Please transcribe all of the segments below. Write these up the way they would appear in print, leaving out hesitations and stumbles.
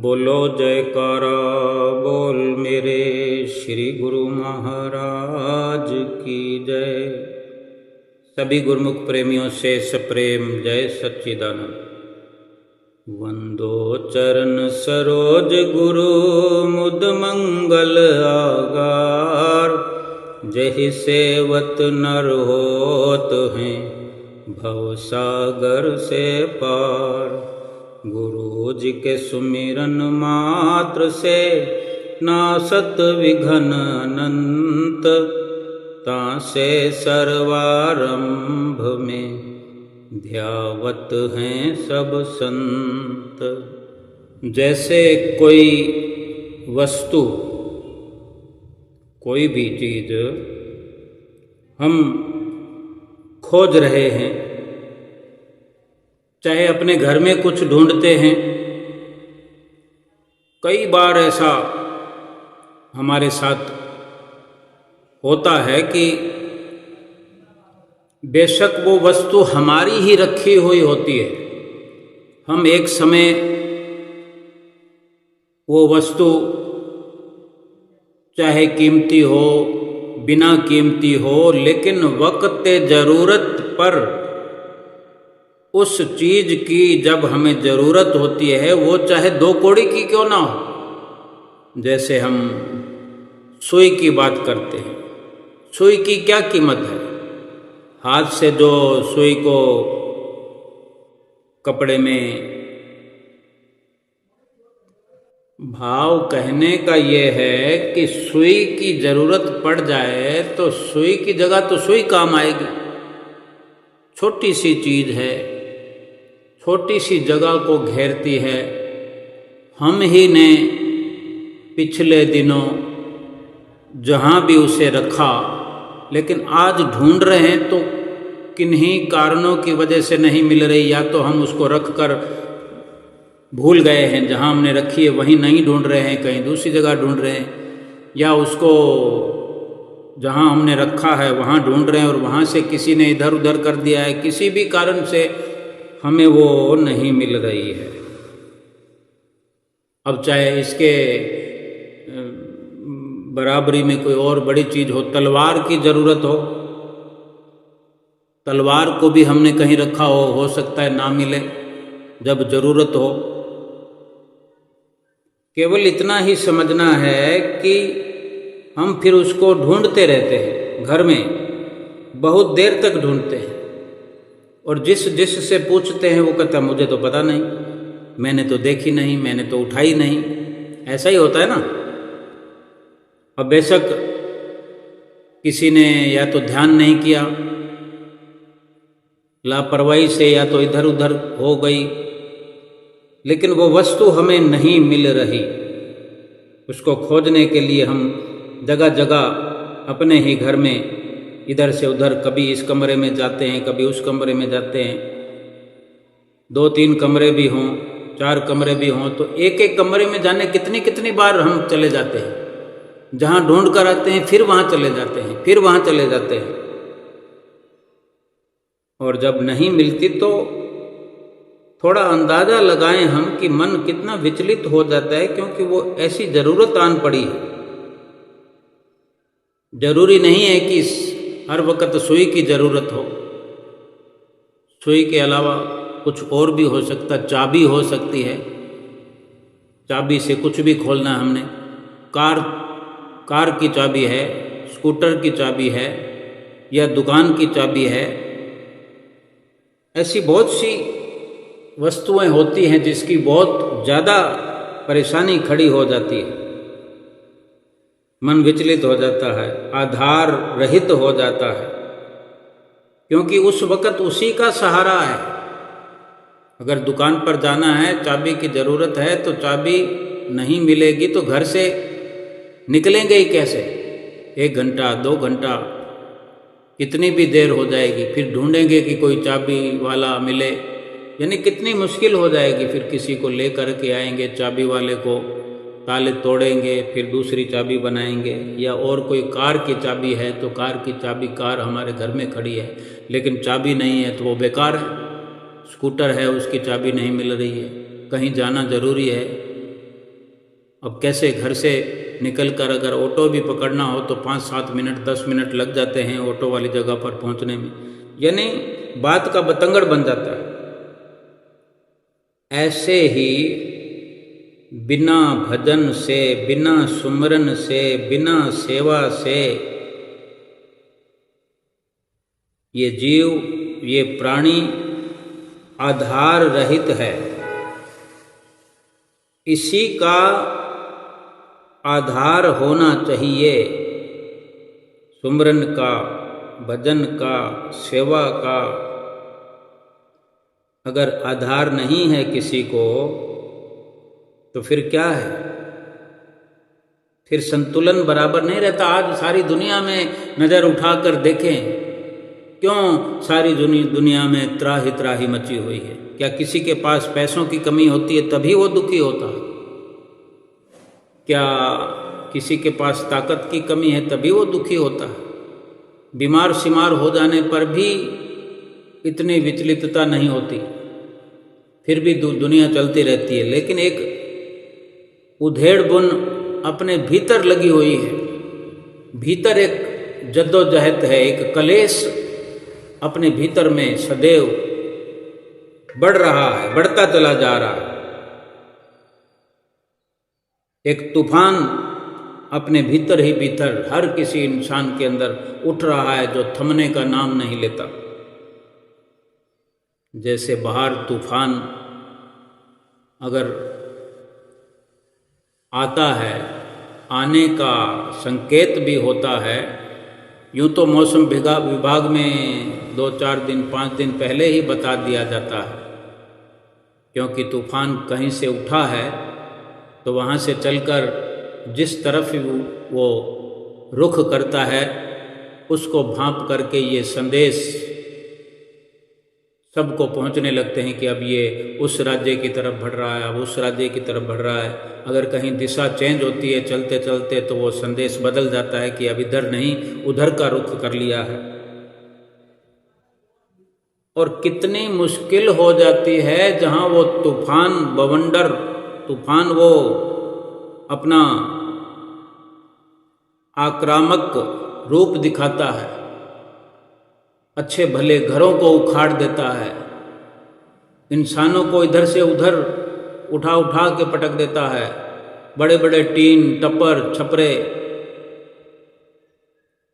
बोलो जयकारा बोल मेरे श्री गुरु महाराज की जय। सभी गुरुमुख प्रेमियों से सप्रेम जय सच्चिदानंद। वंदो चरण सरोज गुरु मुद मंगल आगार। जहि सेवत नर होत हैं भव सागर से पार। गुरु जी के सुमिरन मात्र से नासत विघन अनंत। तासे सर्वारंभ में ध्यावत हैं सब संत। जैसे कोई वस्तु कोई भी चीज हम खोज रहे हैं, चाहे अपने घर में कुछ ढूंढते हैं। कई बार ऐसा हमारे साथ होता है कि बेशक वो वस्तु हमारी ही रखी हुई होती है, हम एक समय वो वस्तु चाहे कीमती हो बिना कीमती हो, लेकिन वक्त ज़रूरत पर उस चीज की जब हमें ज़रूरत होती है, वो चाहे 2 कौड़ी की क्यों ना हो। जैसे हम सुई की बात करते हैं, सुई की क्या कीमत है। हाथ से जो सुई को कपड़े में, भाव कहने का ये है कि सुई की ज़रूरत पड़ जाए तो सुई की जगह तो सुई काम आएगी। छोटी सी चीज़ है, छोटी सी जगह को घेरती है। हम ही ने पिछले दिनों जहाँ भी उसे रखा, लेकिन आज ढूंढ रहे हैं तो किन्हीं कारणों की वजह से नहीं मिल रही। या तो हम उसको रख कर भूल गए हैं, जहाँ हमने रखी है वहीं नहीं ढूंढ रहे हैं, कहीं दूसरी जगह ढूंढ रहे हैं, या उसको जहाँ हमने रखा है वहाँ ढूंढ रहे हैं और वहाँ से किसी ने इधर उधर कर दिया है। किसी भी कारण से हमें वो नहीं मिल रही है। अब चाहे इसके बराबरी में कोई और बड़ी चीज़ हो, तलवार की ज़रूरत हो, तलवार को भी हमने कहीं रखा हो सकता है ना मिले जब ज़रूरत हो। केवल इतना ही समझना है कि हम फिर उसको ढूंढते रहते हैं, घर में बहुत देर तक ढूंढते हैं, और जिस से पूछते हैं वो कहता मुझे तो पता नहीं, मैंने तो देखी नहीं, मैंने तो उठाई नहीं। ऐसा ही होता है ना। अब बेशक किसी ने या तो ध्यान नहीं किया, लापरवाही से या तो इधर उधर हो गई, लेकिन वो वस्तु हमें नहीं मिल रही। उसको खोजने के लिए हम जगह जगह अपने ही घर में इधर से उधर, कभी इस कमरे में जाते हैं, कभी उस कमरे में जाते हैं। 2-3 कमरे भी हों, 4 कमरे भी हों, तो एक एक कमरे में जाने कितनी बार हम चले जाते हैं। जहाँ ढूंढ कर आते हैं फिर वहाँ चले जाते हैं, फिर वहाँ चले जाते हैं, और जब नहीं मिलती तो थोड़ा अंदाज़ा लगाएं हम कि मन कितना विचलित हो जाता है, क्योंकि वो ऐसी ज़रूरत आन पड़ी है। जरूरी नहीं है कि हर वक्त सुई की ज़रूरत हो, सुई के अलावा कुछ और भी हो सकता, चाबी हो सकती है, चाबी से कुछ भी खोलना है हमने। कार की चाबी है, स्कूटर की चाबी है, या दुकान की चाबी है। ऐसी बहुत सी वस्तुएं होती हैं जिसकी बहुत ज़्यादा परेशानी खड़ी हो जाती है, मन विचलित हो जाता है, आधार रहित हो जाता है, क्योंकि उस वक़्त उसी का सहारा है। अगर दुकान पर जाना है, चाबी की ज़रूरत है, तो चाबी नहीं मिलेगी तो घर से निकलेंगे ही कैसे। 1 घंटा 2 घंटा कितनी भी देर हो जाएगी, फिर ढूंढेंगे कि कोई चाबी वाला मिले, यानी कितनी मुश्किल हो जाएगी। फिर किसी को ले कर के आएंगे, चाबी वाले को ताले तोड़ेंगे, फिर दूसरी चाबी बनाएंगे। या और कोई कार की चाबी है तो कार की चाबी, कार हमारे घर में खड़ी है लेकिन चाबी नहीं है तो वो बेकार है। स्कूटर है उसकी चाबी नहीं मिल रही है, कहीं जाना ज़रूरी है अब कैसे घर से निकलकर अगर ऑटो भी पकड़ना हो तो 5-7 मिनट 10 मिनट लग जाते हैं ऑटो वाली जगह पर पहुंचने में, यानी बात का बतंगड़ बन जाता है। ऐसे ही बिना भजन से, बिना सुमरन से, बिना सेवा से ये जीव, ये प्राणी आधार रहित है। इसी का आधार होना चाहिए, सुमरन का, भजन का, सेवा का। अगर आधार नहीं है किसी को तो फिर क्या है? फिर संतुलन बराबर नहीं रहता। आज सारी दुनिया में नज़र उठाकर देखें, क्यों सारी दुनिया में त्राही त्राही मची हुई है? क्या किसी के पास पैसों की कमी होती है तभी वो दुखी होता है? क्या किसी के पास ताकत की कमी है तभी वो दुखी होता है? बीमार शिमार हो जाने पर भी इतनी विचलितता नहीं होती, फिर भी दुनिया चलती रहती है। लेकिन एक उधेड़ बुन अपने भीतर लगी हुई है, भीतर एक जद्दोजहद है, एक कलेश अपने भीतर में सदैव बढ़ रहा है, बढ़ता चला जा रहा है। एक तूफान अपने भीतर ही भीतर हर किसी इंसान के अंदर उठ रहा है जो थमने का नाम नहीं लेता। जैसे बाहर तूफान अगर आता है, आने का संकेत भी होता है। यूँ तो मौसम विभाग में 2-4 दिन 5 दिन पहले ही बता दिया जाता है, क्योंकि तूफान कहीं से उठा है तो वहाँ से चलकर जिस तरफ वो रुख करता है उसको भांप करके ये संदेश सबको पहुंचने लगते हैं कि अब ये उस राज्य की तरफ बढ़ रहा है, अब उस राज्य की तरफ बढ़ रहा है। अगर कहीं दिशा चेंज होती है चलते चलते तो वो संदेश बदल जाता है कि अब इधर नहीं उधर का रुख कर लिया है। और कितनी मुश्किल हो जाती है जहाँ वो तूफान बवंडर तूफान वो अपना आक्रामक रूप दिखाता है, अच्छे भले घरों को उखाड़ देता है, इंसानों को इधर से उधर उठा उठा के पटक देता है, बड़े बड़े टीन टप्पर छपरे,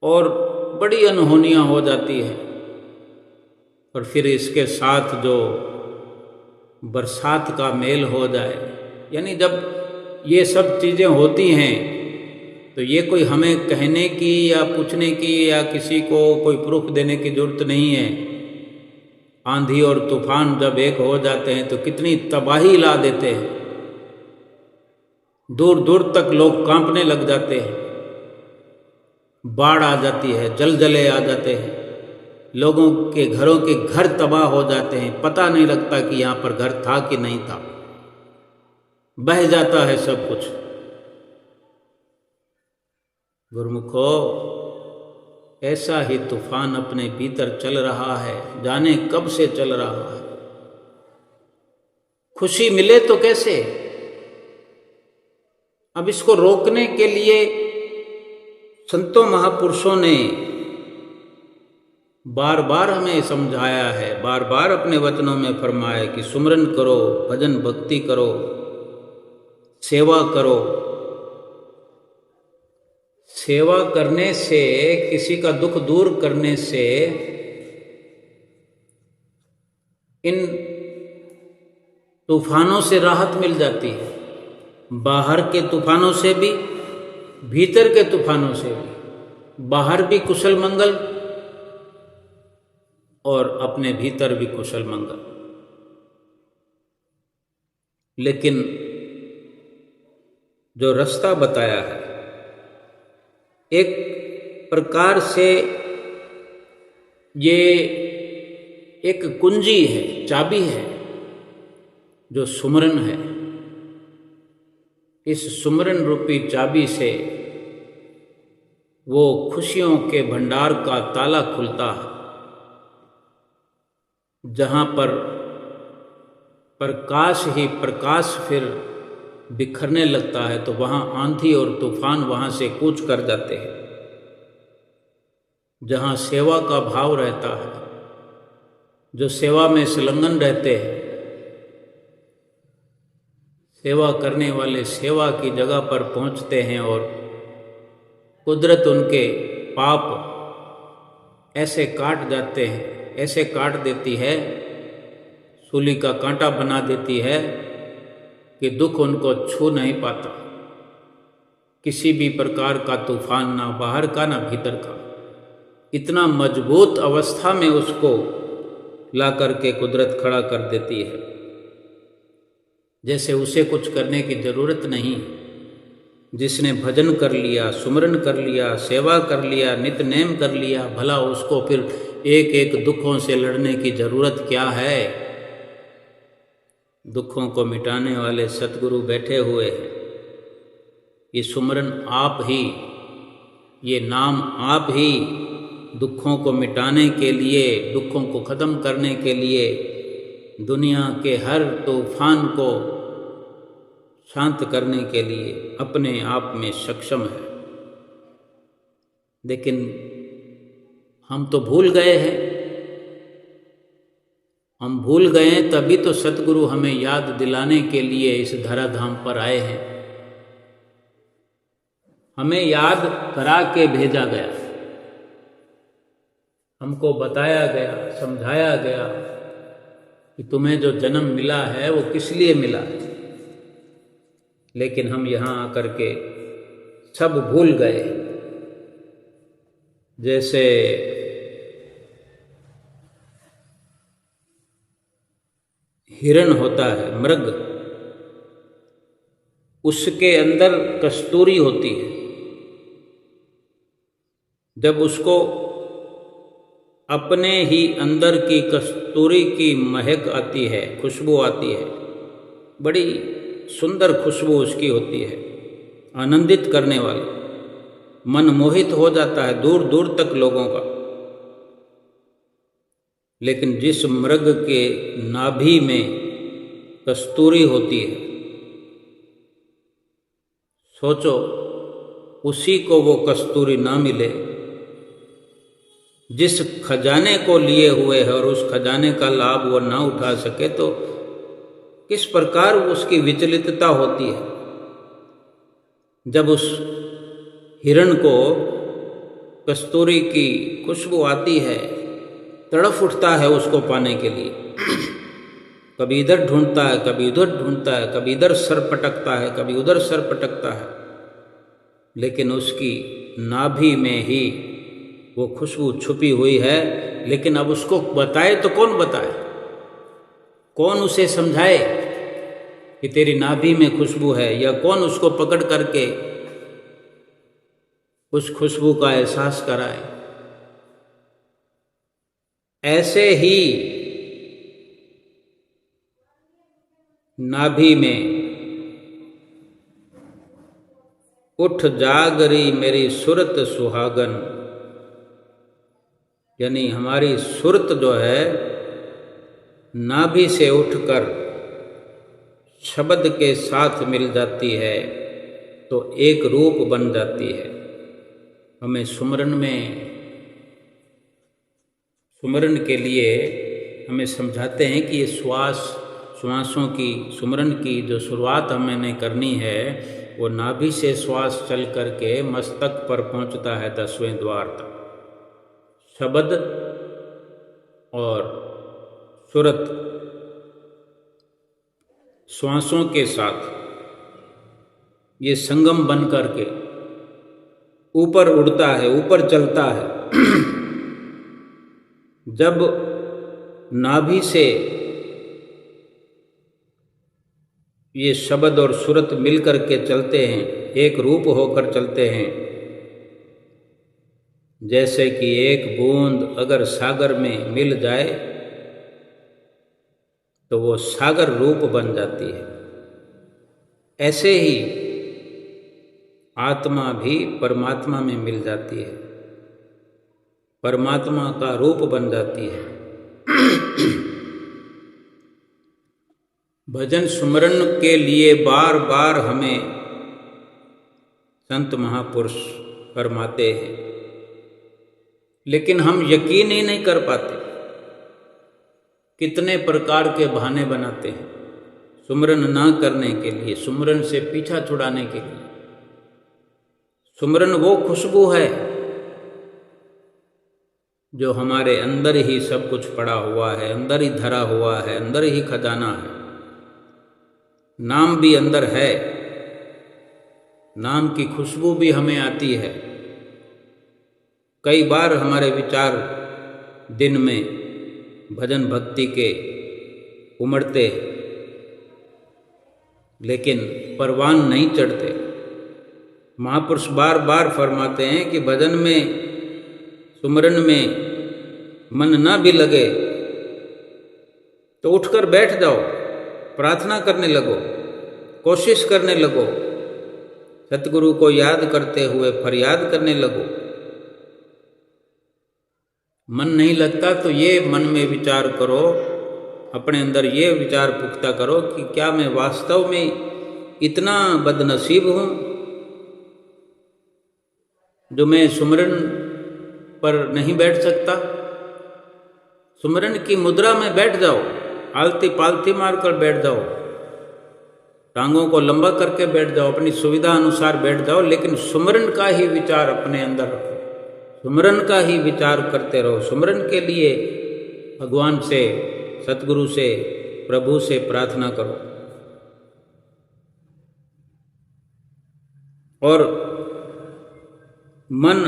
और बड़ी अनहोनियां हो जाती है। और फिर इसके साथ जो बरसात का मेल हो जाए, यानी जब ये सब चीज़ें होती हैं तो ये कोई हमें कहने की या पूछने की या किसी को कोई प्रूफ देने की जरूरत नहीं है। आंधी और तूफान जब एक हो जाते हैं तो कितनी तबाही ला देते हैं, दूर दूर तक लोग कांपने लग जाते हैं, बाढ़ आ जाती है, जलजले आ जाते हैं, लोगों के घरों के घर तबाह हो जाते हैं, पता नहीं लगता कि यहाँ पर घर था कि नहीं था, बह जाता है सब कुछ। गुरुमुखो, ऐसा ही तूफान अपने भीतर चल रहा है, जाने कब से चल रहा है। खुशी मिले तो कैसे? अब इसको रोकने के लिए संतों महापुरुषों ने बार बार हमें समझाया है, बार बार अपने वचनों में फरमाया कि सुमरन करो, भजन भक्ति करो, सेवा करो। सेवा करने से, किसी का दुख दूर करने से इन तूफानों से राहत मिल जाती है, बाहर के तूफानों से भी, भीतर के तूफानों से भी। बाहर भी कुशल मंगल और अपने भीतर भी कुशल मंगल। लेकिन जो रास्ता बताया है एक प्रकार से ये एक कुंजी है, चाबी है, जो सुमरन है। इस सुमरन रूपी चाबी से वो खुशियों के भंडार का ताला खुलता है, जहाँ पर प्रकाश ही प्रकाश फिर बिखरने लगता है तो वहाँ आंधी और तूफान वहाँ से कूच कर जाते हैं। जहाँ सेवा का भाव रहता है, जो सेवा में संलग्न रहते हैं, सेवा करने वाले सेवा की जगह पर पहुँचते हैं और कुदरत उनके पाप ऐसे काट जाते हैं, ऐसे काट देती है, सूली का कांटा बना देती है कि दुख उनको छू नहीं पाता। किसी भी प्रकार का तूफान, ना बाहर का ना भीतर का, इतना मजबूत अवस्था में उसको ला करके कुदरत खड़ा कर देती है, जैसे उसे कुछ करने की जरूरत नहीं। जिसने भजन कर लिया, सुमरन कर लिया, सेवा कर लिया, नित्य नेम कर लिया, भला उसको फिर एक एक दुखों से लड़ने की जरूरत क्या है। दुखों को मिटाने वाले सतगुरु बैठे हुए हैं। ये सुमरन आप ही, ये नाम आप ही दुखों को मिटाने के लिए, दुखों को ख़त्म करने के लिए, दुनिया के हर तूफान को शांत करने के लिए अपने आप में सक्षम है। लेकिन हम तो भूल गए हैं। हम भूल गए हैं, तभी तो सतगुरु हमें याद दिलाने के लिए इस धराधाम पर आए हैं। हमें याद करा के भेजा गया, हमको बताया गया, समझाया गया कि तुम्हें जो जन्म मिला है वो किस लिए मिला है। लेकिन हम यहाँ आकर के सब भूल गए। जैसे हिरण होता है, मृग, उसके अंदर कस्तूरी होती है। जब उसको अपने ही अंदर की कस्तूरी की महक आती है, खुशबू आती है, बड़ी सुंदर खुशबू उसकी होती है, आनंदित करने वाली, मन मोहित हो जाता है दूर दूर तक लोगों का। लेकिन जिस मृग के नाभि में कस्तूरी होती है, सोचो उसी को वो कस्तूरी ना मिले, जिस खजाने को लिए हुए है और उस खजाने का लाभ वो ना उठा सके, तो किस प्रकार उसकी विचलितता होती है। जब उस हिरण को कस्तूरी की खुशबू आती है, तड़फ उठता है उसको पाने के लिए। कभी इधर ढूंढता है, कभी उधर ढूंढता है, कभी इधर सर पटकता है, कभी उधर सर पटकता है, लेकिन उसकी नाभि में ही वो खुशबू छुपी हुई है। लेकिन अब उसको बताए तो कौन बताए, कौन उसे समझाए कि तेरी नाभि में खुशबू है, या कौन उसको पकड़ करके उस खुशबू का एहसास कराए। ऐसे ही नाभि में उठ जागरी मेरी सुरत सुहागन, यानी हमारी सुरत जो है नाभि से उठकर शब्द के साथ मिल जाती है तो एक रूप बन जाती है। हमें सुमरन के लिए हमें समझाते हैं कि ये श्वासों की सुमरन की जो शुरुआत हमें करनी है, वो नाभि से श्वास चल करके मस्तक पर पहुंचता है 10वें द्वार तक। शब्द और सुरत श्वासों के साथ ये संगम बन करके ऊपर उड़ता है, ऊपर चलता है। जब नाभि से ये शब्द और सुरत मिल करके चलते हैं, एक रूप होकर चलते हैं, जैसे कि एक बूंद अगर सागर में मिल जाए तो वो सागर रूप बन जाती है। ऐसे ही आत्मा भी परमात्मा में मिल जाती है, परमात्मा का रूप बन जाती है। भजन सुमरन के लिए बार बार हमें संत महापुरुष फरमाते हैं, लेकिन हम यकीन ही नहीं कर पाते। कितने प्रकार के बहाने बनाते हैं सुमरन ना करने के लिए, सुमरन से पीछा छुड़ाने के लिए। सुमरन वो खुशबू है जो हमारे अंदर ही सब कुछ पड़ा हुआ है, अंदर ही धरा हुआ है, अंदर ही खजाना है। नाम भी अंदर है, नाम की खुशबू भी हमें आती है। कई बार हमारे विचार दिन में भजन भक्ति के उमड़ते, लेकिन परवान नहीं चढ़ते। महापुरुष बार बार फरमाते हैं कि भजन में, सुमरन में मन ना भी लगे तो उठकर बैठ जाओ, प्रार्थना करने लगो, कोशिश करने लगो, सतगुरु को याद करते हुए फरियाद करने लगो। मन नहीं लगता तो ये मन में विचार करो, अपने अंदर ये विचार पुख्ता करो कि क्या मैं वास्तव में इतना बदनसीब हूँ जो मैं सुमरन पर नहीं बैठ सकता। सुमरन की मुद्रा में बैठ जाओ, आलती पालती मारकर बैठ जाओ, टांगों को लंबा करके बैठ जाओ, अपनी सुविधा अनुसार बैठ जाओ, लेकिन सुमरन का ही विचार अपने अंदर रखो, सुमरन का ही विचार करते रहो। सुमरन के लिए भगवान से, सतगुरु से, प्रभु से प्रार्थना करो। और मन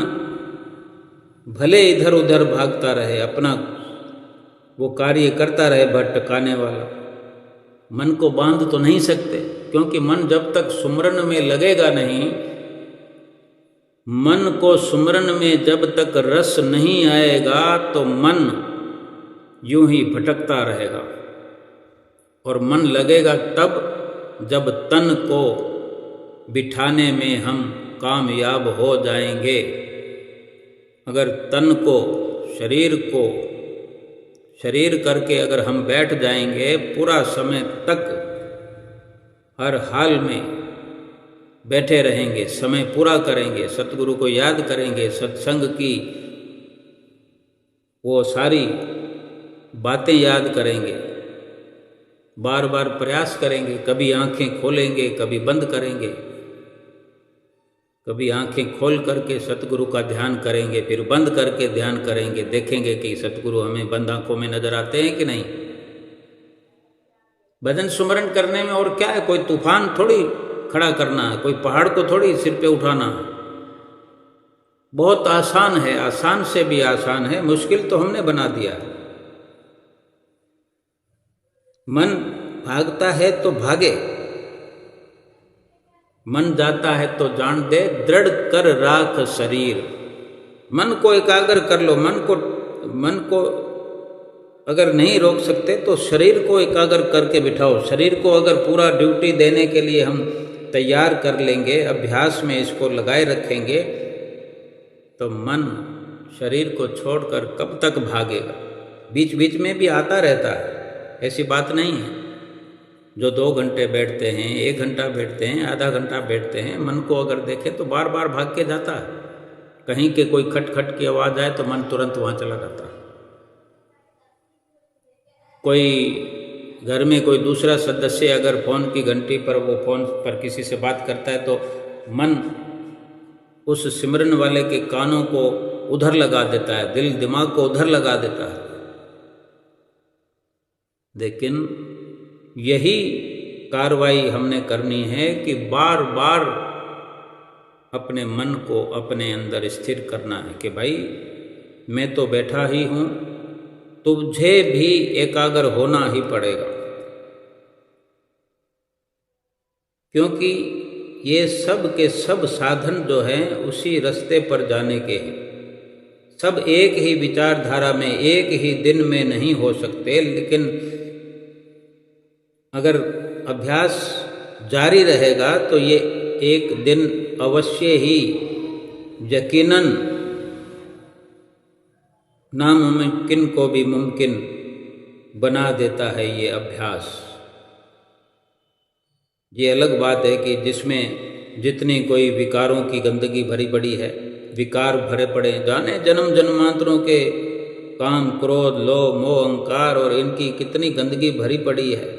भले इधर उधर भागता रहे, अपना वो कार्य करता रहे भटकाने वाला, मन को बांध तो नहीं सकते, क्योंकि मन जब तक सुमरन में लगेगा नहीं, मन को सुमरन में जब तक रस नहीं आएगा तो मन यूं ही भटकता रहेगा। और मन लगेगा तब जब तन को बिठाने में हम कामयाब हो जाएंगे। अगर तन को, शरीर को शरीर करके अगर हम बैठ जाएंगे, पूरा समय तक हर हाल में बैठे रहेंगे, समय पूरा करेंगे, सतगुरु को याद करेंगे, सत्संग की वो सारी बातें याद करेंगे, बार बार प्रयास करेंगे, कभी आंखें खोलेंगे, कभी बंद करेंगे, कभी आंखें खोल करके सतगुरु का ध्यान करेंगे, फिर बंद करके ध्यान करेंगे, देखेंगे कि सतगुरु हमें बंद आंखों में नजर आते हैं कि नहीं। भजन सुमरन करने में और क्या है, कोई तूफान थोड़ी खड़ा करना है, कोई पहाड़ को थोड़ी सिर पे उठाना है। बहुत आसान है, आसान से भी आसान है, मुश्किल तो हमने बना दिया है। मन भागता है तो भागे, मन जाता है तो जान दे, दृढ़ कर राख शरीर। मन को एकाग्र कर लो, मन को अगर नहीं रोक सकते तो शरीर को एकाग्र करके बिठाओ। शरीर को अगर पूरा ड्यूटी देने के लिए हम तैयार कर लेंगे, अभ्यास में इसको लगाए रखेंगे, तो मन शरीर को छोड़कर कब तक भागेगा। बीच बीच में भी आता रहता है, ऐसी बात नहीं है। जो 2 घंटे बैठते हैं, 1 घंटा बैठते हैं, आधा घंटा बैठते हैं, मन को अगर देखें तो बार बार भाग के जाता है। कहीं के कोई खटखट की आवाज़ आए तो मन तुरंत वहाँ चला जाता है। कोई घर में कोई दूसरा सदस्य अगर फ़ोन की घंटी पर, वो फ़ोन पर किसी से बात करता है तो मन उस सिमरन वाले के कानों को उधर लगा देता है, दिल दिमाग को उधर लगा देता है। लेकिन यही कार्रवाई हमने करनी है कि बार बार अपने मन को अपने अंदर स्थिर करना है कि भाई मैं तो बैठा ही हूँ, तुझे भी एकाग्र होना ही पड़ेगा, क्योंकि ये सब के सब साधन जो हैं उसी रास्ते पर जाने के हैं। सब एक ही विचारधारा में, एक ही दिन में नहीं हो सकते, लेकिन अगर अभ्यास जारी रहेगा तो ये एक दिन अवश्य ही यकीनन नामुमकिन को भी मुमकिन बना देता है ये अभ्यास। ये अलग बात है कि जिसमें जितनी कोई विकारों की गंदगी भरी पड़ी है, विकार भरे पड़े, जाने जन्म जन्मांतरों के काम, क्रोध, लोभ, मोह, अहंकार और इनकी कितनी गंदगी भरी पड़ी है,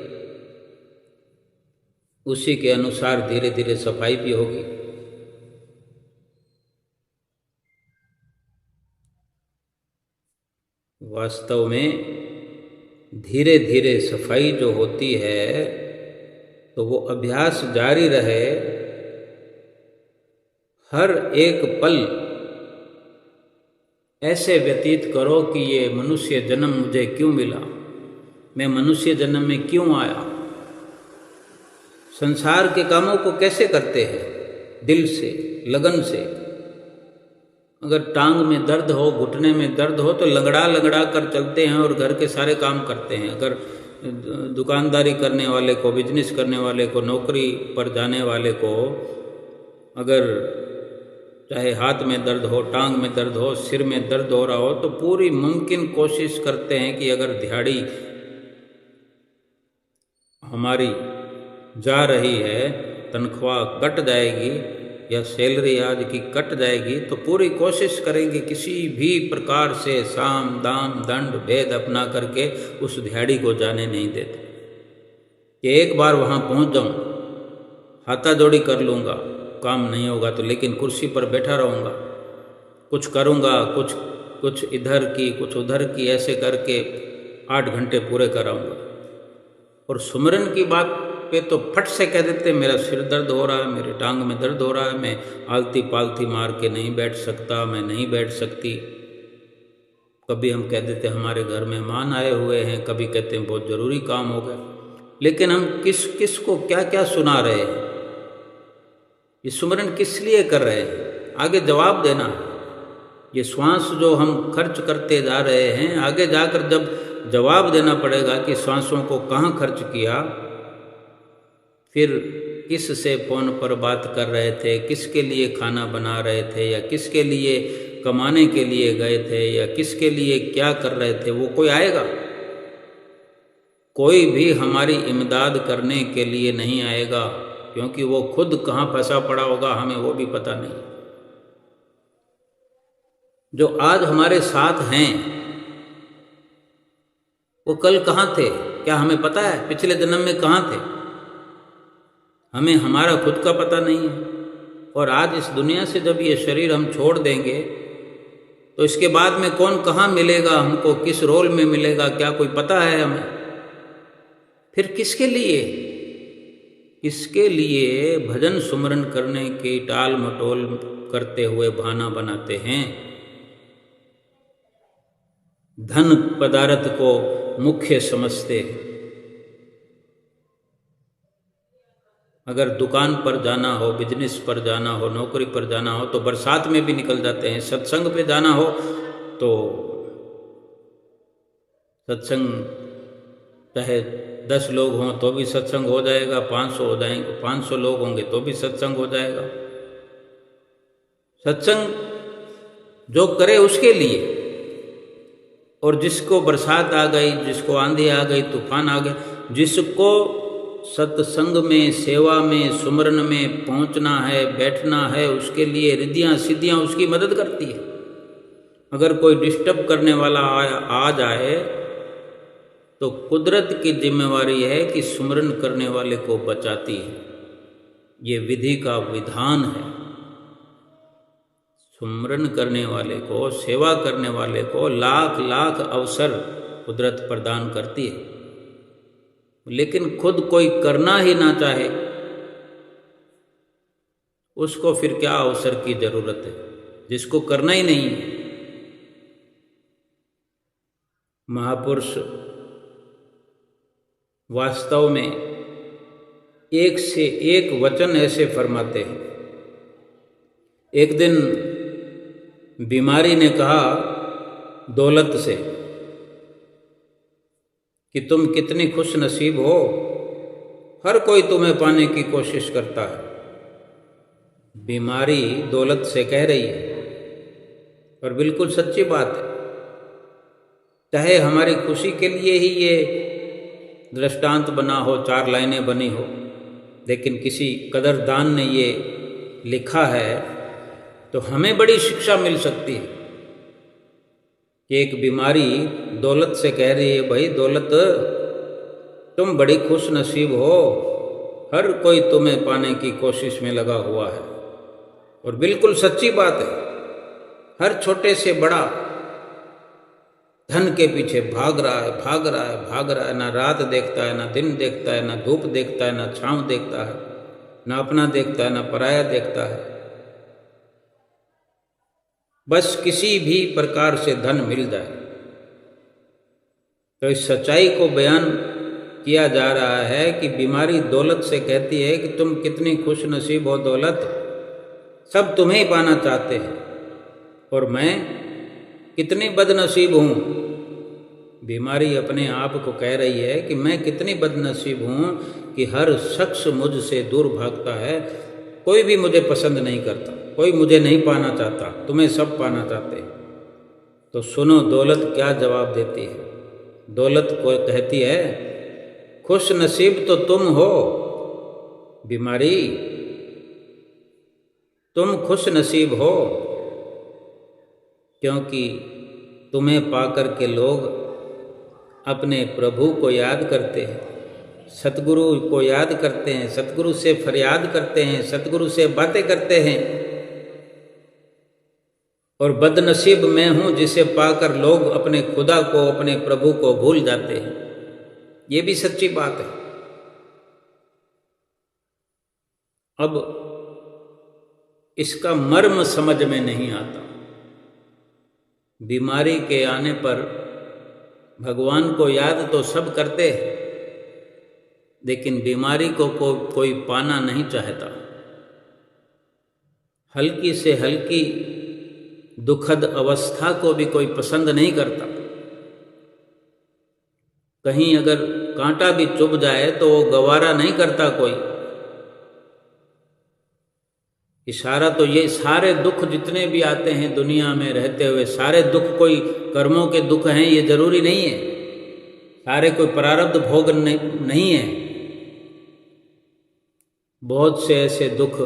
उसी के अनुसार धीरे धीरे सफाई भी होगी। वास्तव में धीरे धीरे सफाई जो होती है, तो वो अभ्यास जारी रहे। हर एक पल ऐसे व्यतीत करो कि ये मनुष्य जन्म मुझे क्यों मिला, मैं मनुष्य जन्म में क्यों आया। संसार के कामों को कैसे करते हैं, दिल से, लगन से। अगर टांग में दर्द हो, घुटने में दर्द हो, तो लगड़ा लगड़ा कर चलते हैं और घर के सारे काम करते हैं। अगर दुकानदारी करने वाले को, बिजनेस करने वाले को, नौकरी पर जाने वाले को अगर चाहे हाथ में दर्द हो, टांग में दर्द हो, सिर में दर्द हो रहा हो, तो पूरी मुमकिन कोशिश करते हैं कि अगर दिहाड़ी हमारी जा रही है, तनख्वाह कट जाएगी या सैलरी आज की कट जाएगी, तो पूरी कोशिश करेंगे किसी भी प्रकार से साम दाम दंड भेद अपना करके उस दिहाड़ी को जाने नहीं देते कि एक बार वहाँ पहुँच जाऊँ, हाथाजोड़ी कर लूँगा, काम नहीं होगा तो लेकिन कुर्सी पर बैठा रहूँगा, कुछ करूँगा, कुछ इधर की कुछ उधर की, ऐसे करके 8 घंटे पूरे कराऊँगा। और सुमरन की बात पे तो फट से कह देते मेरा सिर दर्द हो रहा है, मेरे टांग में दर्द हो रहा है, मैं आलती पालती मार के नहीं बैठ सकता, मैं नहीं बैठ सकती। कभी हम कह देते हमारे घर मेहमान आए हुए हैं, कभी कहते हैं बहुत ज़रूरी काम हो गया। लेकिन हम किस को क्या क्या सुना रहे हैं, ये सुमरन किस लिए कर रहे हैं, आगे जवाब देना है। ये श्वास जो हम खर्च करते जा रहे हैं, आगे जाकर जब जवाब देना पड़ेगा कि श्वासों को कहाँ खर्च किया, फिर किस से फ़ोन पर बात कर रहे थे, किसके लिए खाना बना रहे थे, या किसके लिए कमाने के लिए गए थे, या किसके लिए क्या कर रहे थे, वो कोई आएगा? कोई भी हमारी इमदाद करने के लिए नहीं आएगा, क्योंकि वो खुद कहाँ फंसा पड़ा होगा हमें वो भी पता नहीं। जो आज हमारे साथ हैं वो कल कहाँ थे, क्या हमें पता है? पिछले जन्म में कहाँ थे? हमें हमारा खुद का पता नहीं है। और आज इस दुनिया से जब ये शरीर हम छोड़ देंगे, तो इसके बाद में कौन कहाँ मिलेगा हमको, किस रोल में मिलेगा, क्या कोई पता है हमें? फिर किसके लिए भजन सुमरन करने की टाल मटोल करते हुए बहाना बनाते हैं, धन पदार्थ को मुख्य समझते। अगर दुकान पर जाना हो, बिजनेस पर जाना हो, नौकरी पर जाना हो, तो बरसात में भी निकल जाते हैं। सत्संग पे जाना हो तो सत्संग चाहे 10 लोग हों तो भी सत्संग हो जाएगा, 500 हो जाएंगे, 500 लोग होंगे तो भी सत्संग हो जाएगा। सत्संग जो करे उसके लिए। और जिसको बरसात आ गई, जिसको आंधी आ गई, तूफान आ गया, जिसको सत्संग में, सेवा में, सुमरन में पहुंचना है, बैठना है, उसके लिए रिद्धियाँ सिद्धियाँ उसकी मदद करती है। अगर कोई डिस्टर्ब करने वाला आ जाए तो कुदरत की जिम्मेवारी है कि सुमरन करने वाले को बचाती है। ये विधि का विधान है। सुमरन करने वाले को, सेवा करने वाले को लाख लाख अवसर कुदरत प्रदान करती है। लेकिन खुद कोई करना ही ना चाहे, उसको फिर क्या अवसर की जरूरत है, जिसको करना ही नहीं है। महापुरुष वास्तव में एक से एक वचन ऐसे फरमाते हैं। एक दिन बीमारी ने कहा दौलत से कि तुम कितनी खुश नसीब हो, हर कोई तुम्हें पाने की कोशिश करता है। बीमारी दौलत से कह रही है, और बिल्कुल सच्ची बात है। चाहे हमारी खुशी के लिए ही ये दृष्टांत बना हो, 4 लाइनें बनी हो, लेकिन किसी कदरदान ने ये लिखा है तो हमें बड़ी शिक्षा मिल सकती है कि एक बीमारी दौलत से कह रही है, भाई दौलत तुम बड़ी खुश नसीब हो, हर कोई तुम्हें पाने की कोशिश में लगा हुआ है। और बिल्कुल सच्ची बात है, हर छोटे से बड़ा धन के पीछे भाग रहा है, भाग रहा है, भाग रहा है। ना रात देखता है, ना दिन देखता है, ना धूप देखता है, ना छांव देखता है, ना अपना देखता है, ना पराया देखता है। बस किसी भी प्रकार से धन मिल जाए। तो इस सच्चाई को बयान किया जा रहा है कि बीमारी दौलत से कहती है कि तुम कितनी खुश नसीब हो दौलत, सब तुम्हें ही पाना चाहते हैं, और मैं कितनी बदनसीब हूँ। बीमारी अपने आप को कह रही है कि मैं कितनी बदनसीब हूँ कि हर शख्स मुझसे दूर भागता है, कोई भी मुझे पसंद नहीं करता, कोई मुझे नहीं पाना चाहता, तुम्हें सब पाना चाहते हैं। तो सुनो दौलत क्या जवाब देती है। दौलत को कहती है, खुश नसीब तो तुम हो बीमारी, तुम खुश नसीब हो, क्योंकि तुम्हें पाकर के लोग अपने प्रभु को याद करते हैं, सतगुरु को याद करते हैं, सतगुरु से फरियाद करते हैं, सतगुरु से बातें करते हैं। और बदनसीब मैं हूँ जिसे पाकर लोग अपने खुदा को, अपने प्रभु को भूल जाते हैं। ये भी सच्ची बात है। अब इसका मर्म समझ में नहीं आता। बीमारी के आने पर भगवान को याद तो सब करते हैं, लेकिन बीमारी को कोई पाना नहीं चाहता। हल्की से हल्की दुखद अवस्था को भी कोई पसंद नहीं करता। कहीं अगर कांटा भी चुभ जाए तो वो गवारा नहीं करता कोई। इशारा तो ये सारे दुख जितने भी आते हैं दुनिया में रहते हुए, सारे दुख कोई कर्मों के दुख हैं ये जरूरी नहीं है, सारे कोई प्रारब्ध भोग नहीं है। बहुत से ऐसे दुख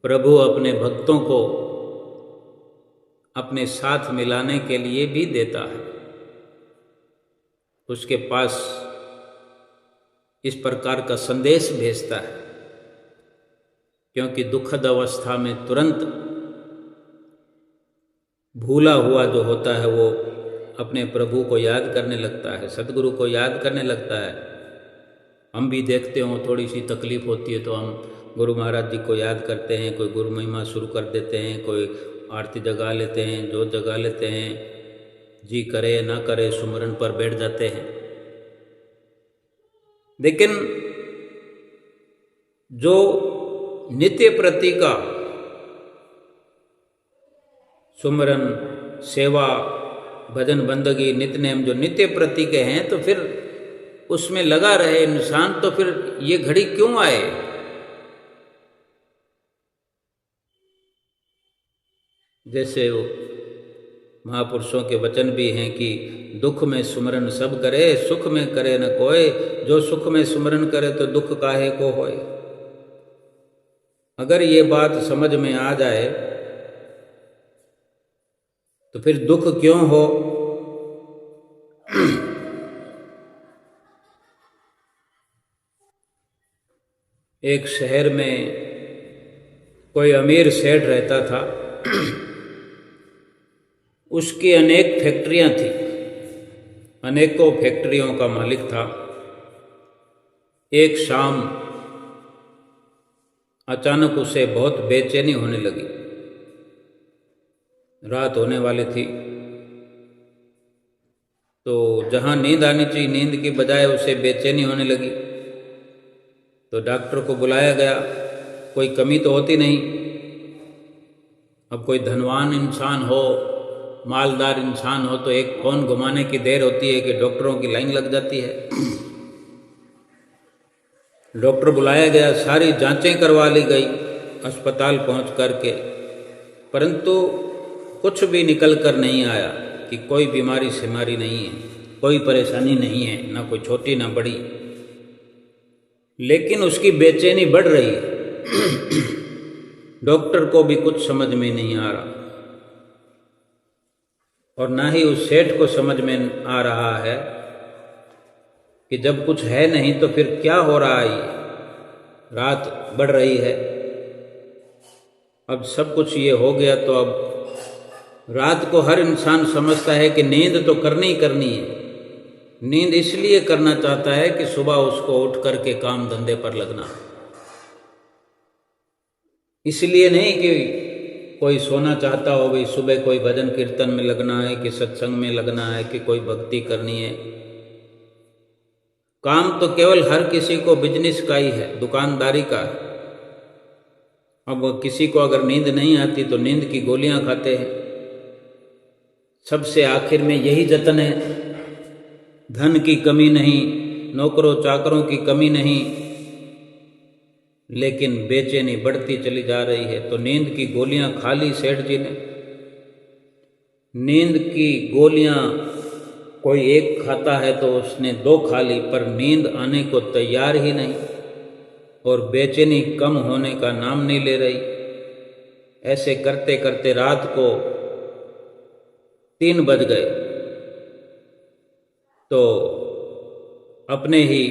प्रभु अपने भक्तों को अपने साथ मिलाने के लिए भी देता है। उसके पास इस प्रकार का संदेश भेजता है, क्योंकि दुखद अवस्था में तुरंत भूला हुआ जो होता है वो अपने प्रभु को याद करने लगता है, सतगुरु को याद करने लगता है। हम भी देखते हो थोड़ी सी तकलीफ होती है तो हम गुरु महाराज जी को याद करते हैं, कोई गुरु महिमा शुरू कर देते हैं, कोई आरती जगा लेते हैं, जोत जगा लेते हैं, जी करे ना करे सुमरन पर बैठ जाते हैं। लेकिन जो नित्य प्रति का सुमरन, सेवा, भजन, बंदगी, नित्य नेम जो नित्य प्रति के हैं, तो फिर उसमें लगा रहे इंसान, तो फिर ये घड़ी क्यों आए। जैसे वो महापुरुषों के वचन भी हैं कि दुख में सुमरन सब करे, सुख में करे न कोय, जो सुख में सुमरन करे तो दुख काहे को होए। अगर ये बात समझ में आ जाए तो फिर दुख क्यों हो। एक शहर में कोई अमीर सेठ रहता था। उसकी अनेक फैक्ट्रियां थी, अनेकों फैक्ट्रियों का मालिक था। एक शाम अचानक उसे बहुत बेचैनी होने लगी। रात होने वाली थी, तो जहां नींद आनी चाहिए नींद की बजाय उसे बेचैनी होने लगी। तो डॉक्टर को बुलाया गया। कोई कमी तो होती नहीं। अब कोई धनवान इंसान हो, मालदार इंसान हो, तो एक फोन घुमाने की देर होती है कि डॉक्टरों की लाइन लग जाती है। डॉक्टर बुलाया गया, सारी जांचें करवा ली गई अस्पताल पहुंच करके, परंतु कुछ भी निकल कर नहीं आया कि कोई बीमारी सिमारी नहीं है, कोई परेशानी नहीं है, ना कोई छोटी ना बड़ी। लेकिन उसकी बेचैनी बढ़ रही है। डॉक्टर को भी कुछ समझ में नहीं आ रहा और ना ही उस सेठ को समझ में आ रहा है कि जब कुछ है नहीं तो फिर क्या हो रहा है। ये रात बढ़ रही है, अब सब कुछ ये हो गया तो अब रात को हर इंसान समझता है कि नींद तो करनी ही करनी है। नींद इसलिए करना चाहता है कि सुबह उसको उठ करके काम धंधे पर लगना, इसलिए नहीं कि कोई सोना चाहता हो भाई सुबह कोई भजन कीर्तन में लगना है कि सत्संग में लगना है कि कोई भक्ति करनी है। काम तो केवल हर किसी को बिजनेस का ही है, दुकानदारी का है। अब किसी को अगर नींद नहीं आती तो नींद की गोलियां खाते हैं। सबसे आखिर में यही जतन है, धन की कमी नहीं, नौकरों चाकरों की कमी नहीं, लेकिन बेचैनी बढ़ती चली जा रही है। तो नींद की गोलियां खा ली सेठ जी ने। नींद की गोलियां कोई एक खाता है तो उसने 2 खा ली, पर नींद आने को तैयार ही नहीं और बेचैनी कम होने का नाम नहीं ले रही। ऐसे करते करते रात को 3 बज गए तो अपने ही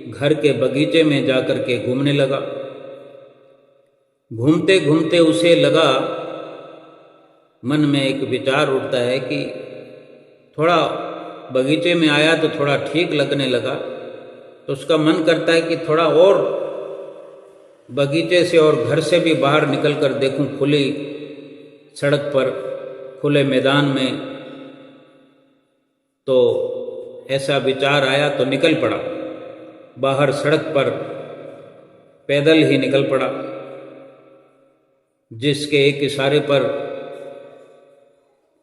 घर के बगीचे में जाकर के घूमने लगा। घूमते घूमते उसे लगा, मन में एक विचार उठता है कि थोड़ा बगीचे में आया तो थोड़ा ठीक लगने लगा, तो उसका मन करता है कि थोड़ा और बगीचे से और घर से भी बाहर निकल कर देखूं, खुली सड़क पर, खुले मैदान में। तो ऐसा विचार आया तो निकल पड़ा बाहर सड़क पर, पैदल ही निकल पड़ा। जिसके एक इशारे पर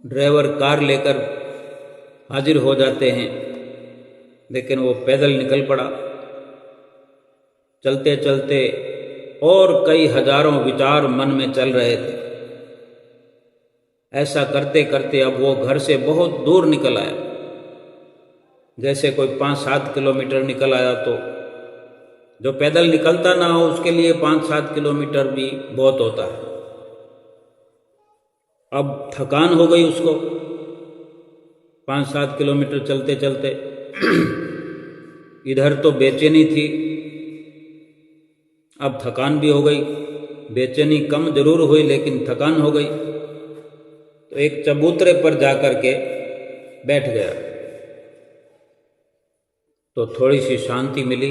ड्राइवर कार लेकर हाजिर हो जाते हैं, लेकिन वो पैदल निकल पड़ा। चलते चलते और कई हजारों विचार मन में चल रहे थे। ऐसा करते करते अब वो घर से बहुत दूर निकल आया। जैसे कोई 5-7 किलोमीटर निकल आया, तो जो पैदल निकलता ना हो उसके लिए 5-7 किलोमीटर भी बहुत होता है। अब थकान हो गई उसको 5-7 किलोमीटर चलते चलते। इधर तो बेचैनी थी, अब थकान भी हो गई। बेचैनी कम जरूर हुई लेकिन थकान हो गई। तो एक चबूतरे पर जाकर के बैठ गया तो थोड़ी सी शांति मिली,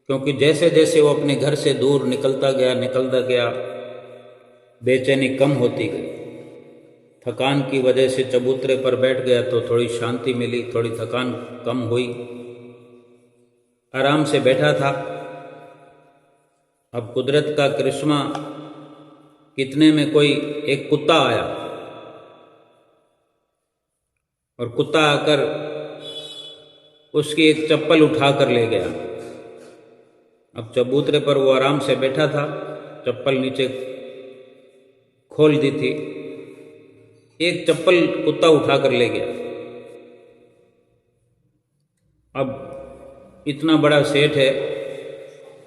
क्योंकि जैसे जैसे वो अपने घर से दूर निकलता गया बेचैनी कम होती गई। थकान की वजह से चबूतरे पर बैठ गया तो थोड़ी शांति मिली, थोड़ी थकान कम हुई। आराम से बैठा था। अब कुदरत का करिश्मा, कितने में कोई एक कुत्ता आया और कुत्ता आकर उसकी एक चप्पल उठा कर ले गया। अब चबूतरे पर वो आराम से बैठा था, चप्पल नीचे खोल दी थी, एक चप्पल कुत्ता उठा कर ले गया। अब इतना बड़ा सेठ है,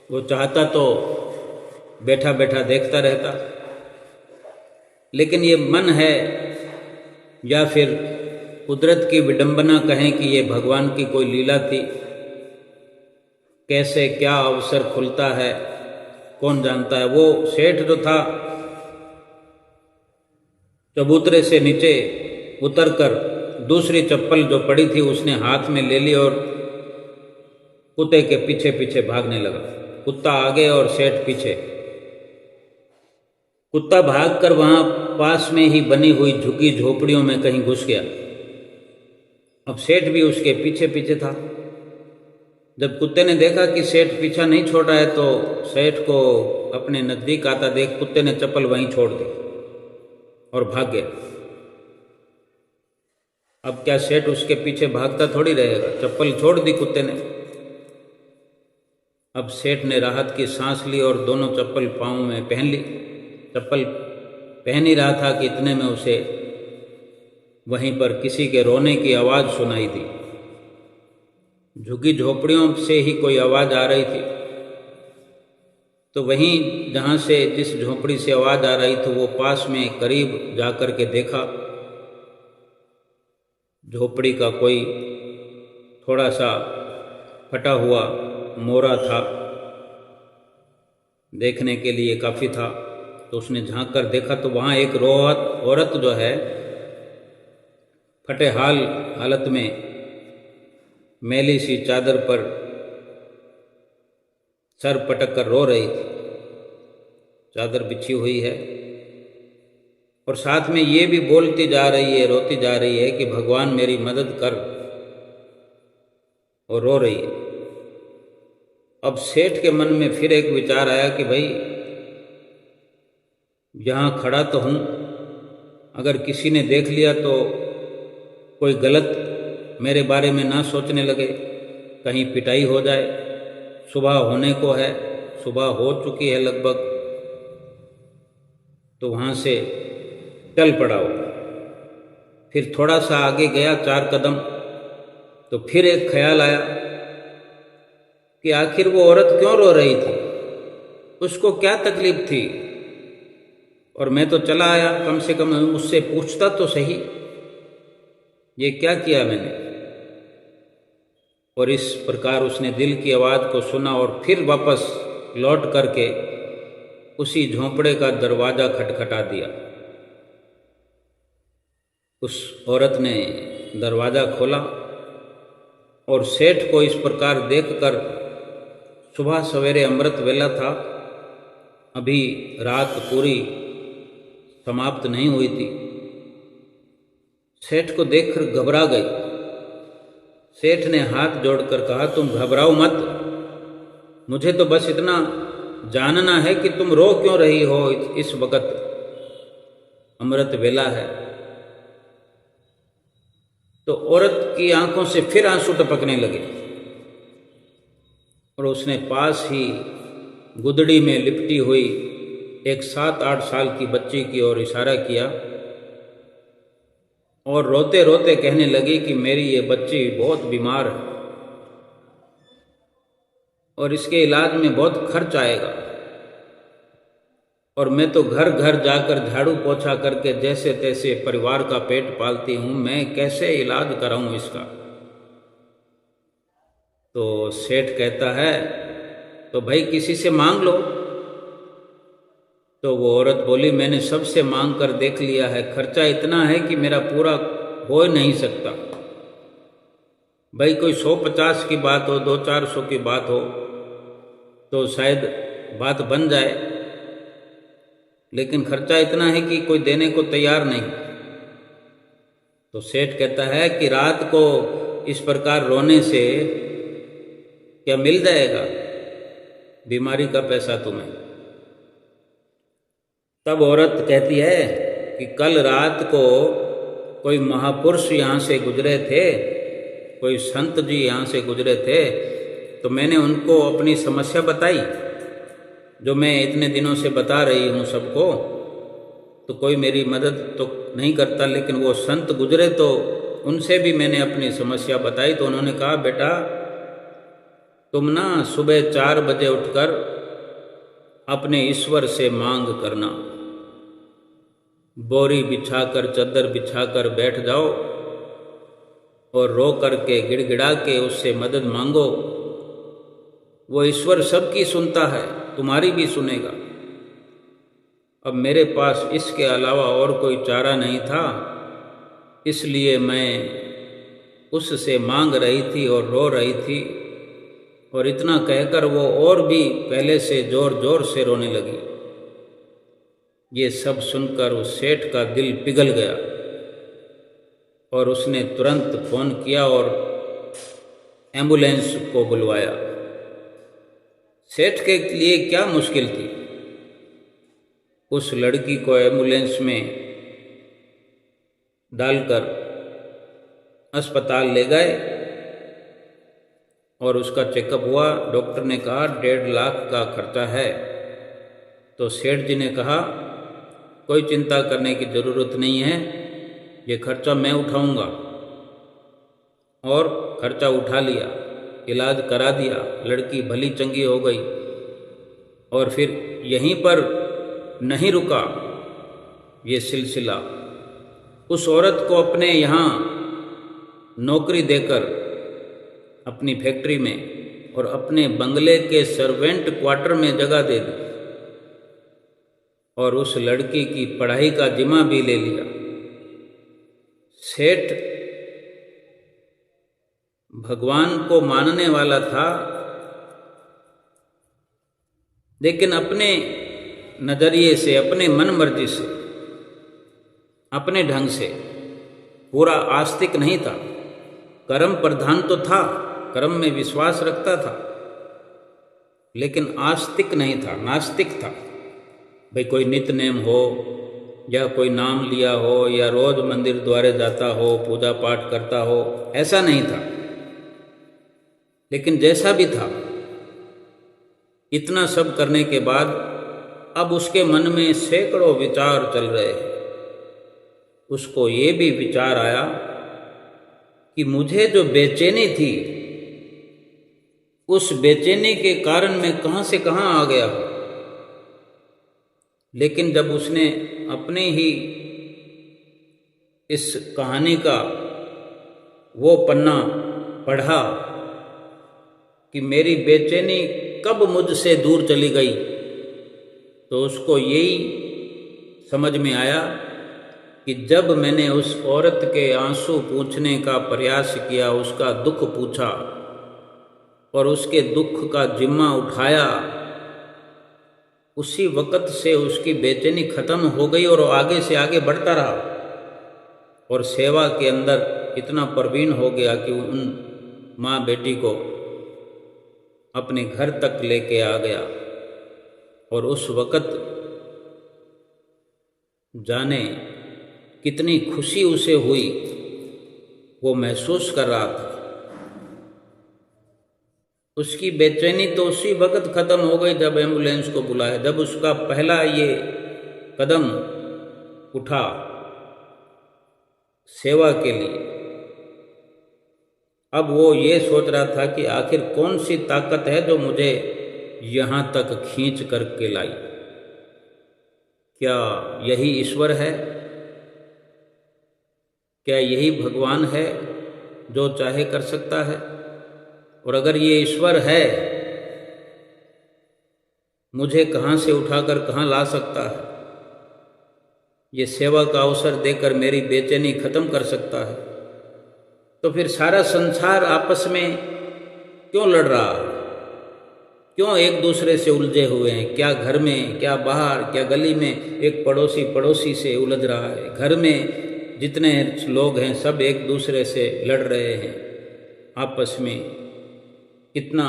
वो चाहता तो बैठा बैठा देखता रहता, लेकिन ये मन है या फिर कुदरत की विडंबना कहें कि ये भगवान की कोई लीला थी। कैसे क्या अवसर खुलता है कौन जानता है। वो सेठ जो था चबूतरे से नीचे उतरकर दूसरी चप्पल जो पड़ी थी उसने हाथ में ले ली और कुत्ते के पीछे पीछे भागने लगा। कुत्ता आगे और सेठ पीछे। कुत्ता भागकर वहां पास में ही बनी हुई झुकी झोपड़ियों में कहीं घुस गया। अब सेठ भी उसके पीछे पीछे था। जब कुत्ते ने देखा कि सेठ पीछा नहीं छोड़ रहा है तो सेठ को अपने नजदीक आता देख कुत्ते ने चप्पल वहीं छोड़ दी और भाग गया। अब क्या सेठ उसके पीछे भागता थोड़ी रहेगा, चप्पल छोड़ दी कुत्ते ने। अब सेठ ने राहत की सांस ली और दोनों चप्पल पाँव में पहन ली। चप्पल पहन ही रहा था कि इतने में उसे वहीं पर किसी के रोने की आवाज़ सुनाई दी। झुग्गी झोपड़ियों से ही कोई आवाज़ आ रही थी। तो वहीं जहाँ से जिस झोपड़ी से आवाज़ आ रही थी वो पास में करीब जा कर के देखा, झोपड़ी का कोई थोड़ा सा फटा हुआ मोरा था, देखने के लिए काफ़ी था। तो उसने झांक कर देखा तो वहाँ एक औरत जो है फटे हालत में मैली सी चादर पर सर पटक कर रो रही थी। चादर बिछी हुई है और साथ में ये भी बोलती जा रही है, रोती जा रही है कि भगवान मेरी मदद कर, और रो रही है। अब सेठ के मन में फिर एक विचार आया कि भाई यहाँ खड़ा तो हूँ, अगर किसी ने देख लिया तो कोई गलत मेरे बारे में ना सोचने लगे, कहीं पिटाई हो जाए। सुबह होने को है, सुबह हो चुकी है लगभग। तो वहाँ से चल पड़ा वो। फिर थोड़ा सा आगे गया 4 कदम, तो फिर एक ख्याल आया कि आखिर वो औरत क्यों रो रही थी, उसको क्या तकलीफ थी। और मैं तो चला आया, कम से कम उससे पूछता तो सही, ये क्या किया मैंने। और इस प्रकार उसने दिल की आवाज़ को सुना और फिर वापस लौट करके उसी झोंपड़े का दरवाज़ा खटखटा दिया। उस औरत ने दरवाज़ा खोला और सेठ को इस प्रकार देखकर, सुबह सवेरे अमृत वेला था, अभी रात पूरी समाप्त नहीं हुई थी। सेठ को देखकर घबरा गई। सेठ ने हाथ जोड़कर कहा, तुम घबराओ मत, मुझे तो बस इतना जानना है कि तुम रो क्यों रही हो इस वक्त, अमृत वेला है। तो औरत की आंखों से फिर आंसू टपकने लगे और उसने पास ही गुदड़ी में लिपटी हुई एक 7-8 साल की बच्ची की ओर इशारा किया और रोते रोते कहने लगी कि मेरी ये बच्ची बहुत बीमार है और इसके इलाज में बहुत खर्च आएगा, और मैं तो घर घर जाकर झाड़ू पोछा करके जैसे तैसे परिवार का पेट पालती हूँ, मैं कैसे इलाज कराऊँ इसका। तो सेठ कहता है, तो भाई किसी से मांग लो। तो वो औरत बोली, मैंने सबसे मांग कर देख लिया है, खर्चा इतना है कि मेरा पूरा हो नहीं सकता। भाई कोई 100-50 की बात हो, 200-400 की बात हो तो शायद बात बन जाए, लेकिन खर्चा इतना है कि कोई देने को तैयार नहीं। तो सेठ कहता है कि रात को इस प्रकार रोने से क्या मिल जाएगा बीमारी का पैसा तुम्हें। तब औरत कहती है कि कल रात को कोई महापुरुष यहाँ से गुजरे थे, कोई संत जी यहाँ से गुजरे थे, तो मैंने उनको अपनी समस्या बताई जो मैं इतने दिनों से बता रही हूँ सबको। तो कोई मेरी मदद तो नहीं करता, लेकिन वो संत गुजरे तो उनसे भी मैंने अपनी समस्या बताई। तो उन्होंने कहा, बेटा तुम ना सुबह 4 बजे उठकर अपने ईश्वर से मांग करना, बोरी बिछाकर चादर बिछाकर बैठ जाओ और रो करके गिड़गिड़ा के उससे मदद मांगो। वो ईश्वर सबकी सुनता है, तुम्हारी भी सुनेगा। अब मेरे पास इसके अलावा और कोई चारा नहीं था, इसलिए मैं उससे मांग रही थी और रो रही थी। और इतना कहकर वो और भी पहले से जोर जोर से रोने लगी। ये सब सुनकर उस सेठ का दिल पिघल गया और उसने तुरंत फ़ोन किया और एम्बुलेंस को बुलवाया। सेठ के लिए क्या मुश्किल थी, उस लड़की को एम्बुलेंस में डालकर अस्पताल ले गए और उसका चेकअप हुआ। डॉक्टर ने कहा 1.5 लाख का खर्चा है। तो सेठ जी ने कहा, कोई चिंता करने की ज़रूरत नहीं है, ये खर्चा मैं उठाऊंगा। और खर्चा उठा लिया। इलाज करा दिया, लड़की भली चंगी हो गई। और फिर यहीं पर नहीं रुका ये सिलसिला, उस औरत को अपने यहाँ नौकरी देकर अपनी फैक्ट्री में और अपने बंगले के सर्वेंट क्वार्टर में जगह दे दी और उस लड़की की पढ़ाई का जिम्मा भी ले लिया। सेठ भगवान को मानने वाला था, लेकिन अपने नजरिए से, अपने मन मर्जी से, अपने ढंग से पूरा आस्तिक नहीं था। कर्म प्रधान तो था, कर्म में विश्वास रखता था, लेकिन आस्तिक नहीं था, नास्तिक था। भाई कोई नित्य नेम हो या कोई नाम लिया हो या रोज मंदिर द्वारे जाता हो, पूजा पाठ करता हो, ऐसा नहीं था। लेकिन जैसा भी था, इतना सब करने के बाद अब उसके मन में सैकड़ों विचार चल रहे हैं। उसको ये भी विचार आया कि मुझे जो बेचैनी थी, उस बेचैनी के कारण मैं कहाँ से कहाँ आ गया हूँ। लेकिन जब उसने अपने ही इस कहानी का वो पन्ना पढ़ा कि मेरी बेचैनी कब मुझसे दूर चली गई, तो उसको यही समझ में आया कि जब मैंने उस औरत के आंसू पूछने का प्रयास किया, उसका दुख पूछा और उसके दुख का जिम्मा उठाया, उसी वक़्त से उसकी बेचैनी खत्म हो गई और आगे से आगे बढ़ता रहा और सेवा के अंदर इतना प्रवीण हो गया कि उन माँ बेटी को अपने घर तक लेके आ गया। और उस वक़्त जाने कितनी खुशी उसे हुई, वो महसूस कर रहा था। उसकी बेचैनी तो उसी वक्त खत्म हो गई जब एम्बुलेंस को बुलाया, जब उसका पहला ये कदम उठा सेवा के लिए। अब वो ये सोच रहा था कि आखिर कौन सी ताकत है जो मुझे यहाँ तक खींच करके लाई। क्या यही ईश्वर है? क्या यही भगवान है जो चाहे कर सकता है? और अगर ये ईश्वर है, मुझे कहाँ से उठाकर कहाँ ला सकता है? ये सेवा का अवसर देकर मेरी बेचैनी खत्म कर सकता है। तो फिर सारा संसार आपस में क्यों लड़ रहा है? क्यों एक दूसरे से उलझे हुए हैं? क्या घर में, क्या बाहर, क्या गली में एक पड़ोसी पड़ोसी से उलझ रहा है? घर में जितने लोग हैं सब एक दूसरे से लड़ रहे हैं आपस में। कितना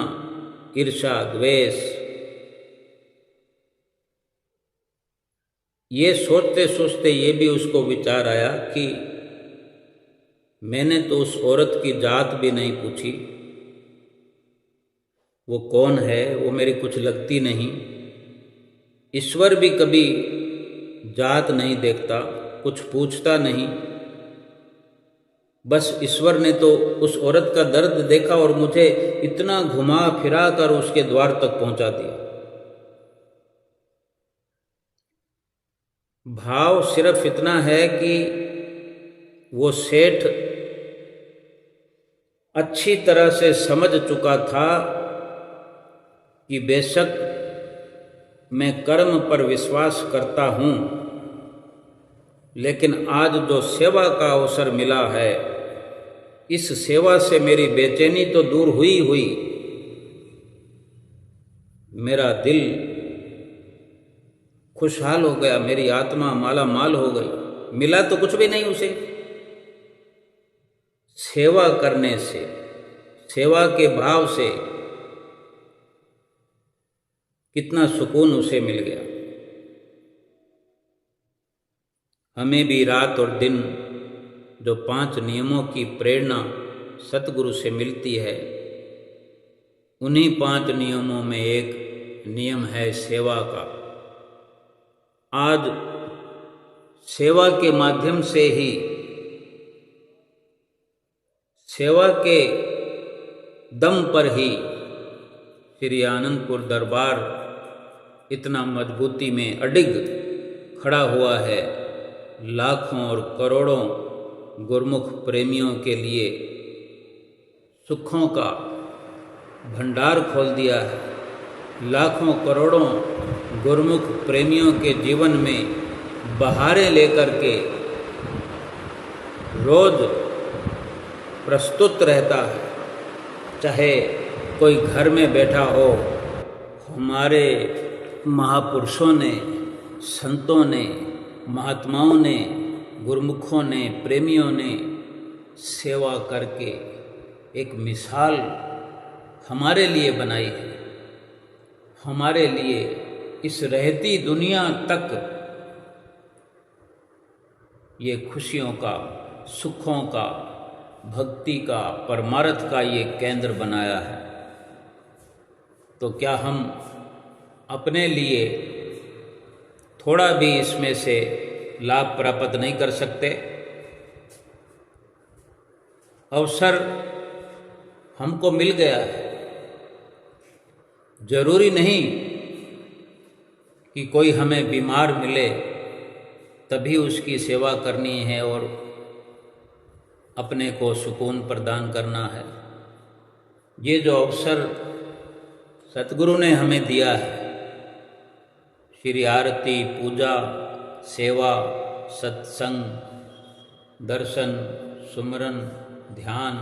ईर्ष्या, द्वेष। ये सोचते सोचते ये भी उसको विचार आया कि मैंने तो उस औरत की जात भी नहीं पूछी, वो कौन है, वो मेरी कुछ लगती नहीं। ईश्वर भी कभी जात नहीं देखता, कुछ पूछता नहीं। बस ईश्वर ने तो उस औरत का दर्द देखा और मुझे इतना घुमा फिरा कर उसके द्वार तक पहुंचा दिया। भाव सिर्फ इतना है कि वो सेठ अच्छी तरह से समझ चुका था कि बेशक मैं कर्म पर विश्वास करता हूँ, लेकिन आज जो सेवा का अवसर मिला है, इस सेवा से मेरी बेचैनी तो दूर हुई हुई, मेरा दिल खुशहाल हो गया, मेरी आत्मा माला माल हो गई। मिला तो कुछ भी नहीं उसे, सेवा करने से, सेवा के भाव से कितना सुकून उसे मिल गया। हमें भी रात और दिन जो 5 नियमों की प्रेरणा सतगुरु से मिलती है, उन्हीं 5 नियमों में एक नियम है सेवा का। आज सेवा के माध्यम से ही, सेवा के दम पर ही श्री आनंदपुर दरबार इतना मजबूती में अडिग खड़ा हुआ है। लाखों और करोड़ों गुरमुख प्रेमियों के लिए सुखों का भंडार खोल दिया है। लाखों करोड़ों गुरमुख प्रेमियों के जीवन में बहारें लेकर के रोज प्रस्तुत रहता है। चाहे कोई घर में बैठा हो, हमारे महापुरुषों ने, संतों ने, महात्माओं ने, गुरमुखों ने, प्रेमियों ने सेवा करके एक मिसाल हमारे लिए बनाई है। हमारे लिए इस रहती दुनिया तक ये खुशियों का, सुखों का, भक्ति का, परमार्थ का ये केंद्र बनाया है। तो क्या हम अपने लिए थोड़ा भी इसमें से लाभ प्राप्त नहीं कर सकते? अवसर हमको मिल गया है। जरूरी नहीं कि कोई हमें बीमार मिले तभी उसकी सेवा करनी है और अपने को सुकून प्रदान करना है। ये जो अवसर सतगुरु ने हमें दिया है, श्री आरती, पूजा, सेवा, सत्संग, दर्शन, सुमरन, ध्यान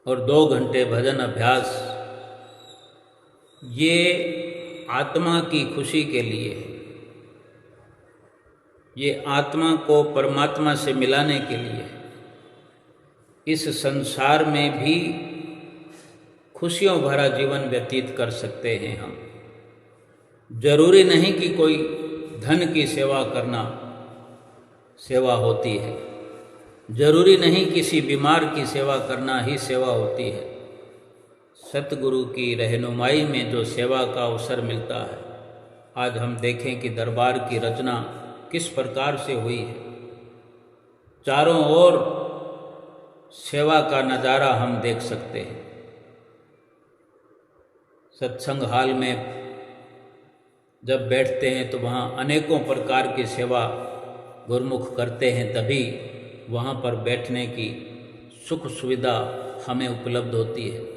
और 2 घंटे भजन अभ्यास, ये आत्मा की खुशी के लिए है। ये आत्मा को परमात्मा से मिलाने के लिए है। इस संसार में भी खुशियों भरा जीवन व्यतीत कर सकते हैं हम। जरूरी नहीं कि कोई धन की सेवा करना सेवा होती है। जरूरी नहीं किसी बीमार की सेवा करना ही सेवा होती है। सतगुरु की रहनुमाई में जो सेवा का अवसर मिलता है, आज हम देखें कि दरबार की रचना किस प्रकार से हुई है। चारों ओर सेवा का नज़ारा हम देख सकते हैं। सत्संग हाल में जब बैठते हैं तो वहाँ अनेकों प्रकार की सेवा गुरमुख करते हैं, तभी वहाँ पर बैठने की सुख सुविधा हमें उपलब्ध होती है।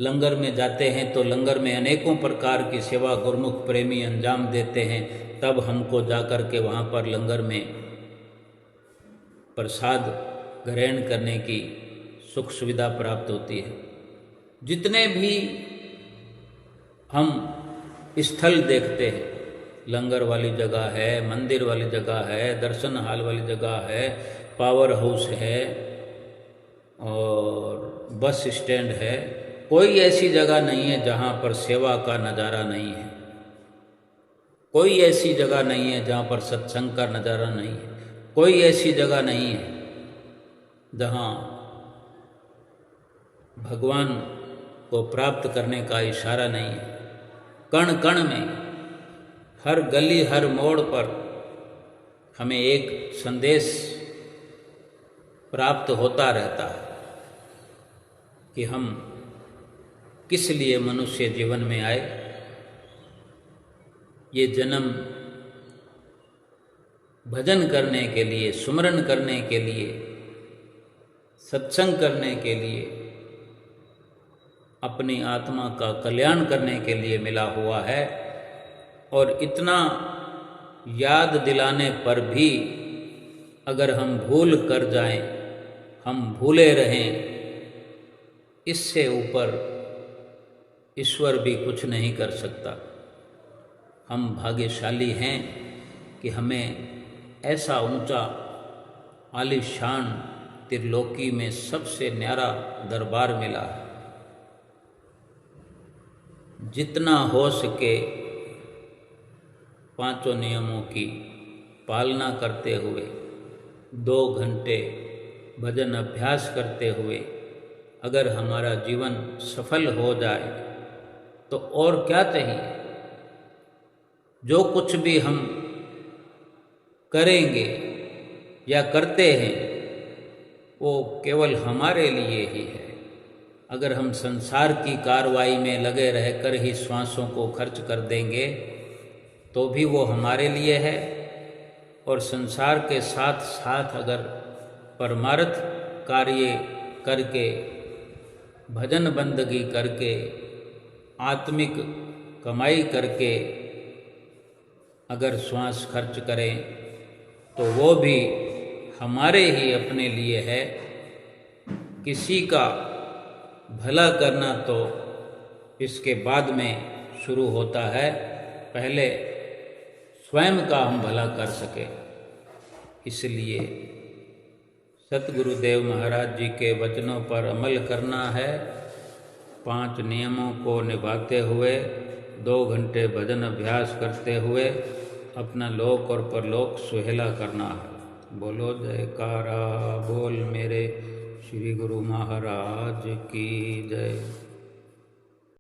लंगर में जाते हैं तो लंगर में अनेकों प्रकार की सेवा गुरमुख प्रेमी अंजाम देते हैं, तब हमको जाकर के वहाँ पर लंगर में प्रसाद ग्रहण करने की सुख सुविधा प्राप्त होती है। जितने भी हम स्थल देखते हैं, लंगर वाली जगह है, मंदिर वाली जगह है, दर्शन हाल वाली जगह है, पावर हाउस है और बस स्टैंड है, कोई ऐसी जगह नहीं है जहाँ पर सेवा का नज़ारा नहीं है। कोई ऐसी जगह नहीं है जहाँ पर सत्संग का नज़ारा नहीं है। कोई ऐसी जगह नहीं है जहाँ भगवान को प्राप्त करने का इशारा नहीं है। कण कण में, हर गली, हर मोड़ पर हमें एक संदेश प्राप्त होता रहता है कि हम किस लिए मनुष्य जीवन में आए। ये जन्म भजन करने के लिए, सुमरन करने के लिए, सत्संग करने के लिए, अपनी आत्मा का कल्याण करने के लिए मिला हुआ है। और इतना याद दिलाने पर भी अगर हम भूल कर जाएं, हम भूले रहें, इससे ऊपर ईश्वर भी कुछ नहीं कर सकता। हम भाग्यशाली हैं कि हमें ऐसा ऊंचा आलीशान त्रिलोकी में सबसे न्यारा दरबार मिला है। जितना हो सके पांचों नियमों की पालना करते हुए, 2 घंटे भजन अभ्यास करते हुए अगर हमारा जीवन सफल हो जाए तो और क्या चाहिए। जो कुछ भी हम करेंगे या करते हैं वो केवल हमारे लिए ही है। अगर हम संसार की कार्रवाई में लगे रहकर ही श्वासों को खर्च कर देंगे तो भी वो हमारे लिए है, और संसार के साथ साथ अगर परमार्थ कार्य करके, भजन बंदगी करके, आत्मिक कमाई करके अगर श्वास खर्च करें तो वो भी हमारे ही अपने लिए है। किसी का भला करना तो इसके बाद में शुरू होता है, पहले स्वयं का हम भला कर सके। इसलिए सतगुरुदेव महाराज जी के वचनों पर अमल करना है। 5 नियमों को निभाते हुए 2 घंटे भजन अभ्यास करते हुए अपना लोक और परलोक सुहेला करना है। बोलो जयकारा बोल मेरे श्री गुरु महाराज की जय।